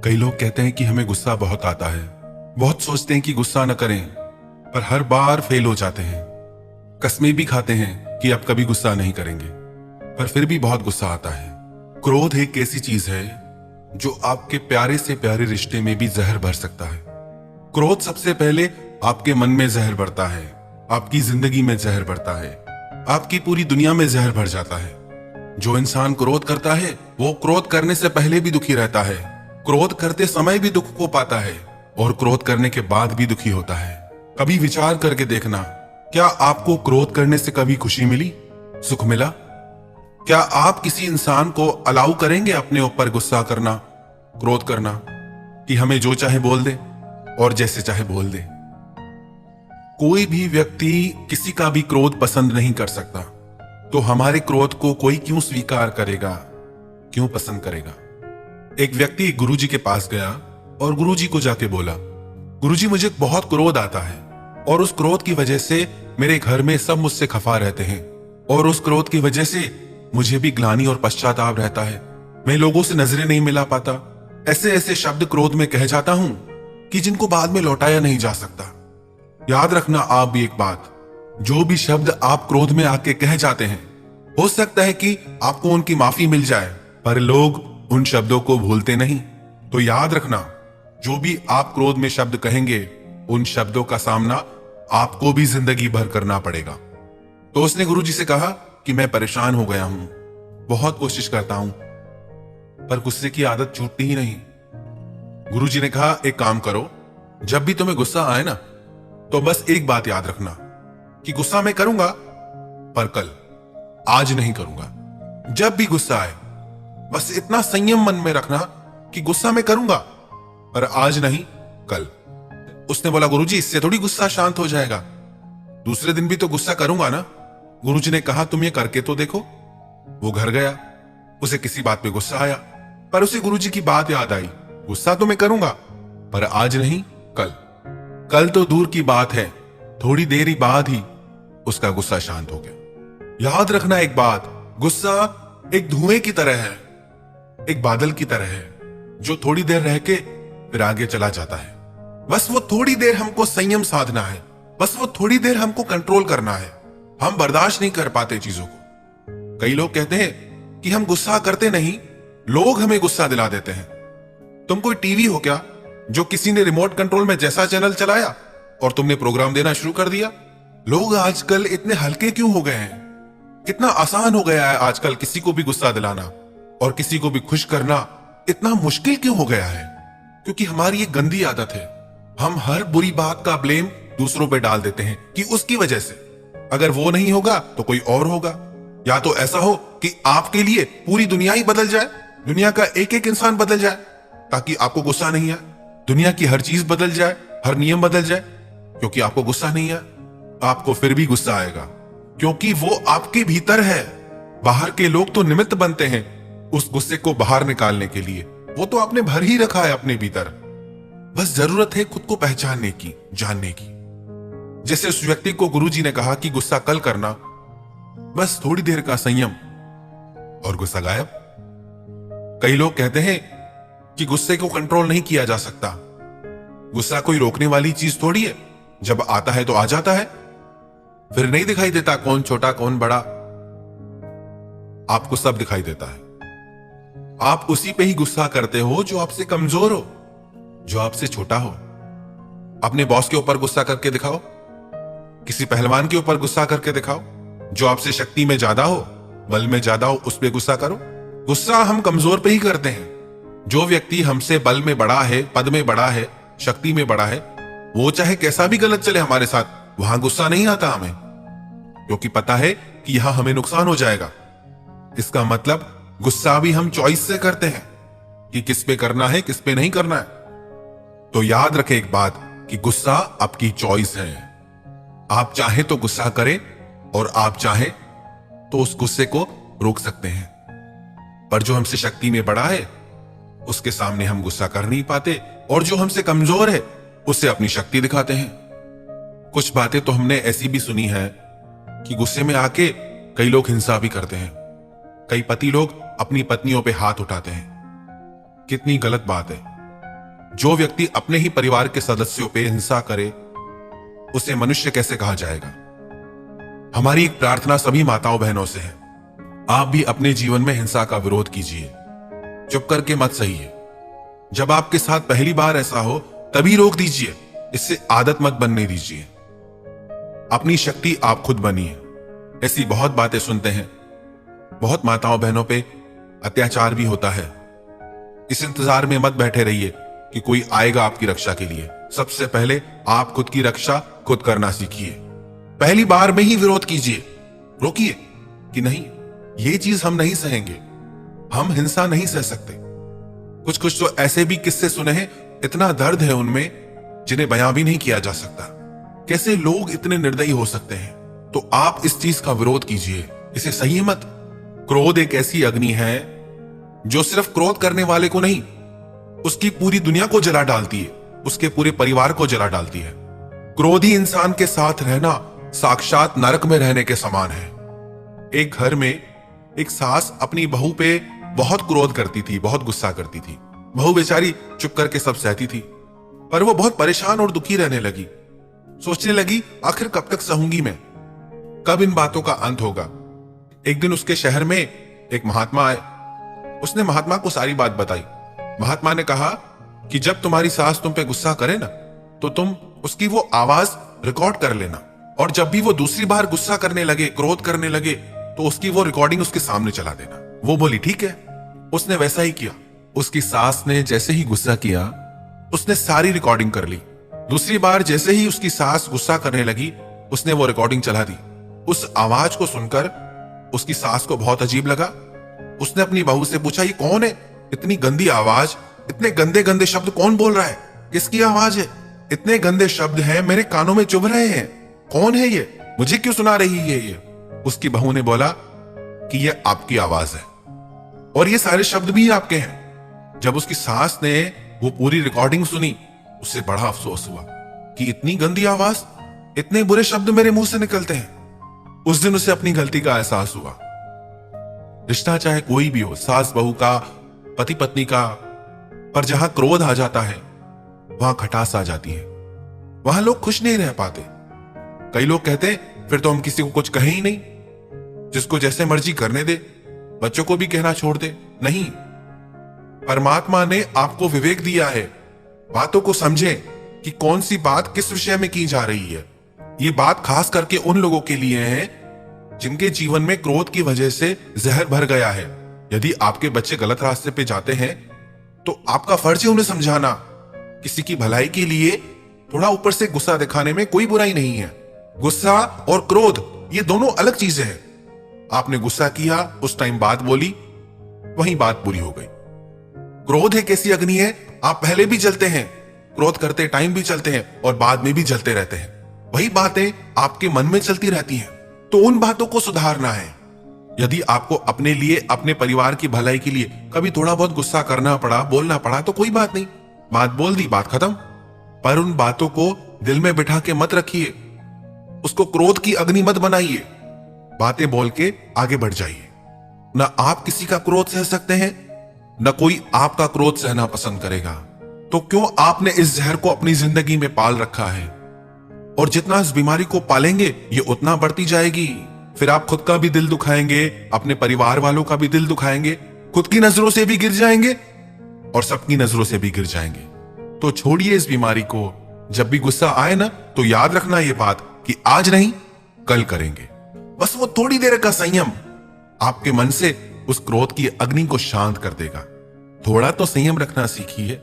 कई लोग कहते हैं कि हमें गुस्सा बहुत आता है। बहुत सोचते हैं कि गुस्सा न करें, पर हर बार फेल हो जाते हैं। कस्में भी खाते हैं कि अब कभी गुस्सा नहीं करेंगे, पर फिर भी बहुत गुस्सा आता है। क्रोध एक ऐसी चीज है जो आपके प्यारे से प्यारे रिश्ते में भी जहर भर सकता है। क्रोध सबसे पहले आपके मन में जहर भरता है, आपकी जिंदगी में जहर भरता है, आपकी पूरी दुनिया में जहर भर जाता है। जो इंसान क्रोध करता है वो क्रोध करने से पहले भी दुखी रहता है, क्रोध करते समय भी दुख को पाता है और क्रोध करने के बाद भी दुखी होता है। कभी विचार करके देखना, क्या आपको क्रोध करने से कभी खुशी मिली, सुख मिला? क्या आप किसी इंसान को अलाउ करेंगे अपने ऊपर गुस्सा करना, क्रोध करना, कि हमें जो चाहे बोल दे और जैसे चाहे बोल दे? कोई भी व्यक्ति किसी का भी क्रोध पसंद नहीं कर सकता, तो हमारे क्रोध को कोई क्यों स्वीकार करेगा, क्यों पसंद करेगा? एक व्यक्ति गुरुजी के पास गया और गुरुजी को जाके बोला, गुरुजी मुझे बहुत क्रोध आता है और उस क्रोध की वजह से मेरे घर में सब मुझसे खफा रहते हैं और उस क्रोध की वजह से मुझे भी ग्लानि और पश्चाताप रहता है। मैं लोगों से नजरें नहीं मिला पाता, ऐसे ऐसे शब्द क्रोध में कह जाता हूं कि जिनको बाद में लौटाया नहीं जा सकता। याद रखना आप भी एक बात, जो भी शब्द आप क्रोध में आके कह जाते हैं, हो सकता है कि आपको उनकी माफी मिल जाए, पर लोग उन शब्दों को भूलते नहीं। तो याद रखना, जो भी आप क्रोध में शब्द कहेंगे, उन शब्दों का सामना आपको भी जिंदगी भर करना पड़ेगा। तो उसने गुरुजी से कहा कि मैं परेशान हो गया हूं, बहुत कोशिश करता हूं, पर गुस्से की आदत छूटती ही नहीं। गुरुजी ने कहा, एक काम करो, जब भी तुम्हें गुस्सा आए ना, तो बस एक बात याद रखना कि गुस्सा मैं करूंगा, पर कल, आज नहीं करूंगा। जब भी गुस्सा आए, बस इतना संयम मन में रखना कि गुस्सा मैं करूंगा, पर आज नहीं, कल। उसने बोला, गुरुजी इससे थोड़ी गुस्सा शांत हो जाएगा, दूसरे दिन भी तो गुस्सा करूंगा ना। गुरुजी ने कहा, तुम ये करके तो देखो। वो घर गया, उसे किसी बात पे गुस्सा आया, पर उसे गुरुजी की बात याद आई, गुस्सा तो मैं करूंगा, पर आज नहीं, कल। कल तो दूर की बात है, थोड़ी देर ही बाद ही उसका गुस्सा शांत हो गया। याद रखना एक बात, गुस्सा एक धुएं की तरह है, एक बादल की तरह है, जो थोड़ी देर रह के फिर आगे चला जाता है। बस वो थोड़ी देर हमको संयम साधना है, बस वो थोड़ी देर हमको कंट्रोल करना है। हम बर्दाश्त नहीं कर पाते चीजों को। कई लोग कहते हैं कि हम गुस्सा करते नहीं, लोग हमें गुस्सा दिला देते हैं। तुम कोई टीवी हो क्या जो किसी ने रिमोट कंट्रोल में जैसा चैनल चलाया और तुमने प्रोग्राम देना शुरू कर दिया? लोग आजकल इतने हल्के क्यों हो गए हैं? कितना आसान हो गया है आजकल किसी को भी गुस्सा दिलाना और किसी को भी खुश करना इतना मुश्किल क्यों हो गया है? क्योंकि हमारी एक गंदी आदत है, हम हर बुरी बात का ब्लेम दूसरों पे डाल देते हैं कि उसकी वजह से, अगर वो नहीं होगा तो कोई और होगा। या तो ऐसा हो कि आपके लिए पूरी दुनिया ही बदल जाए, दुनिया का एक एक इंसान बदल जाए ताकि आपको गुस्सा नहीं आए, दुनिया की हर चीज बदल जाए, हर नियम बदल जाए, क्योंकि आपको गुस्सा नहीं आए। आपको फिर भी गुस्सा आएगा क्योंकि वो आपके भीतर है। बाहर के लोग तो निमित्त बनते हैं उस गुस्से को बाहर निकालने के लिए, वो तो आपने भर ही रखा है अपने भीतर। बस जरूरत है खुद को पहचानने की, जानने की। जैसे उस व्यक्ति को गुरुजी ने कहा कि गुस्सा कल करना, बस थोड़ी देर का संयम और गुस्सा गायब। कई लोग कहते हैं कि गुस्से को कंट्रोल नहीं किया जा सकता। गुस्सा कोई रोकने वाली चीज थोड़ी है, जब आता है तो आ जाता है, फिर नहीं दिखाई देता कौन छोटा कौन बड़ा, आपको सब दिखाई देता है। आप उसी पे ही गुस्सा करते हो जो आपसे कमजोर हो, जो आपसे छोटा हो। अपने बॉस के ऊपर गुस्सा करके दिखाओ, किसी पहलवान के ऊपर गुस्सा करके दिखाओ, जो आपसे शक्ति में ज्यादा हो, बल में ज्यादा हो, उस पे गुस्सा करो। गुस्सा हम कमजोर पे ही करते हैं। जो व्यक्ति हमसे बल में बड़ा है, पद में बड़ा है, शक्ति में बड़ा है, वो चाहे कैसा भी गलत चले हमारे साथ, वहां गुस्सा नहीं आता हमें, क्योंकि पता है कि यहां हमें नुकसान हो जाएगा। इसका मतलब गुस्सा भी हम चॉइस से करते हैं कि किस पे करना है, किस पे नहीं करना है। तो याद रखें एक बात कि गुस्सा आपकी चॉइस है। आप चाहे तो गुस्सा करें और आप चाहे तो उस गुस्से को रोक सकते हैं, पर जो हमसे शक्ति में बड़ा है उसके सामने हम गुस्सा कर नहीं पाते, और जो हमसे कमजोर है उससे अपनी शक्ति दिखाते हैं। कुछ बातें तो हमने ऐसी भी सुनी है कि गुस्से में आके कई लोग हिंसा भी करते हैं। कई पति लोग अपनी पत्नियों पे हाथ उठाते हैं। कितनी गलत बात है। जो व्यक्ति अपने ही परिवार के सदस्यों पे हिंसा करे उसे मनुष्य कैसे कहा जाएगा। हमारी एक प्रार्थना सभी माताओं बहनों से है, आप भी अपने जीवन में हिंसा का विरोध कीजिए, चुप करके मत सहिए। जब आपके साथ पहली बार ऐसा हो तभी रोक दीजिए, इससे आदत मत बनने दीजिए। अपनी शक्ति आप खुद बनिए। ऐसी बहुत बातें सुनते हैं, बहुत माताओं बहनों पे अत्याचार भी होता है। इस इंतजार में मत बैठे रहिए कि कोई आएगा आपकी रक्षा के लिए। सबसे पहले आप खुद की रक्षा खुद करना सीखिए। पहली बार में ही विरोध कीजिए, रोकिए कि नहीं, ये चीज हम नहीं सहेंगे, हम हिंसा नहीं सह सकते। कुछ कुछ तो ऐसे भी किस्से सुने हैं, इतना दर्द है उनमें जिन्हें बयां भी नहीं किया जा सकता। कैसे लोग इतने निर्दयी हो सकते हैं। तो आप इस चीज का विरोध कीजिए, इसे सही मत। क्रोध एक ऐसी अग्नि है जो सिर्फ क्रोध करने वाले को नहीं, उसकी पूरी दुनिया को जला डालती है, उसके पूरे परिवार को जला डालती है। क्रोधी इंसान के साथ रहना साक्षात नरक में रहने के समान है। एक घर में एक सास अपनी बहू पे बहुत क्रोध करती थी, बहुत गुस्सा करती थी। बहू बेचारी चुप करके सब सहती थी, पर वो बहुत परेशान और दुखी रहने लगी। सोचने लगी, आखिर कब तक सहूंगी मैं, कब इन बातों का अंत होगा। एक दिन उसके शहर में एक महात्मा आए। उसने महात्मा को सारी बात बताई। महात्मा ने कहा कि जब तुम्हारी सास तुम पे गुस्सा करे ना, तो तुम उसकी वो आवाज रिकॉर्ड कर लेना, और जब भी वो दूसरी बार गुस्सा करने लगे, क्रोध करने लगे, तो उसकी वो रिकॉर्डिंग उसके सामने चला देना। वो बोली ठीक है। उसने वैसा ही किया। उसकी सास ने जैसे ही गुस्सा किया, उसने सारी रिकॉर्डिंग कर ली। दूसरी बार जैसे ही उसकी सास गुस्सा करने लगी, उसने वो रिकॉर्डिंग चला दी। उस आवाज को सुनकर उसकी सास को बहुत अजीब लगा। उसने अपनी बहू से पूछा, ये कौन है? इतनी गंदी आवाज, इतने गंदे गंदे शब्द कौन बोल रहा है? किसकी आवाज है? इतने गंदे शब्द हैं, मेरे कानों में चुभ रहे हैं। कौन है ये? मुझे क्यों सुना रही है ये? उसकी बहू ने बोला कि ये आपकी आवाज है और ये सारे शब्द भी आपके हैं। जब उसकी सास ने वो पूरी रिकॉर्डिंग सुनी, उससे बड़ा अफसोस हुआ कि इतनी गंदी आवाज, इतने बुरे शब्द मेरे मुंह से निकलते हैं। उस दिन उसे अपनी गलती का एहसास हुआ। रिश्ता चाहे कोई भी हो, सास बहू का, पति पत्नी का, पर जहां क्रोध आ जाता है वहां खटास आ जाती है, वहां लोग खुश नहीं रह पाते। कई लोग कहते हैं फिर तो हम किसी को कुछ कहें ही नहीं, जिसको जैसे मर्जी करने दे, बच्चों को भी कहना छोड़ दे। नहीं, परमात्मा ने आपको विवेक दिया है। बातों को समझें कि कौन सी बात किस विषय में की जा रही है। ये बात खास करके उन लोगों के लिए है जिनके जीवन में क्रोध की वजह से जहर भर गया है। यदि आपके बच्चे गलत रास्ते पे जाते हैं तो आपका फर्ज है उन्हें समझाना। किसी की भलाई के लिए थोड़ा ऊपर से गुस्सा दिखाने में कोई बुराई नहीं है। गुस्सा और क्रोध ये दोनों अलग चीजें हैं। आपने गुस्सा किया, उस टाइम बात बोली, वहीं बात पूरी हो गई। क्रोध एक ऐसी अग्नि है, आप पहले भी जलते हैं, क्रोध करते टाइम भी चलते हैं और बाद में भी जलते रहते हैं। वही बातें आपके मन में चलती रहती हैं, तो उन बातों को सुधारना है। यदि आपको अपने लिए, अपने परिवार की भलाई के लिए कभी थोड़ा बहुत गुस्सा करना पड़ा, बोलना पड़ा, तो कोई बात नहीं, बात बोल दी, बात खत्म। पर उन बातों को दिल में बिठा के मत रखिए, उसको क्रोध की अग्नि मत बनाइए। बातें बोल के आगे बढ़ जाइए। न आप किसी का क्रोध सह सकते हैं, न कोई आपका क्रोध सहना पसंद करेगा। तो क्यों आपने इस जहर को अपनी जिंदगी में पाल रखा है? और जितना इस बीमारी को पालेंगे ये उतना बढ़ती जाएगी। फिर आप खुद का भी दिल दुखाएंगे, अपने परिवार वालों का भी दिल दुखाएंगे, खुद की नजरों से भी गिर जाएंगे और सबकी नजरों से भी गिर जाएंगे। तो छोड़िए इस बीमारी को। जब भी गुस्सा आए ना, तो याद रखना ये बात कि आज नहीं कल करेंगे। बस वो थोड़ी देर का संयम आपके मन से उस क्रोध की अग्नि को शांत कर देगा। थोड़ा तो संयम रखना सीखिए,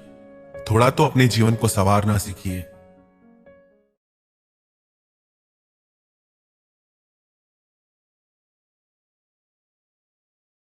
थोड़ा तो अपने जीवन को संवारना सीखिए।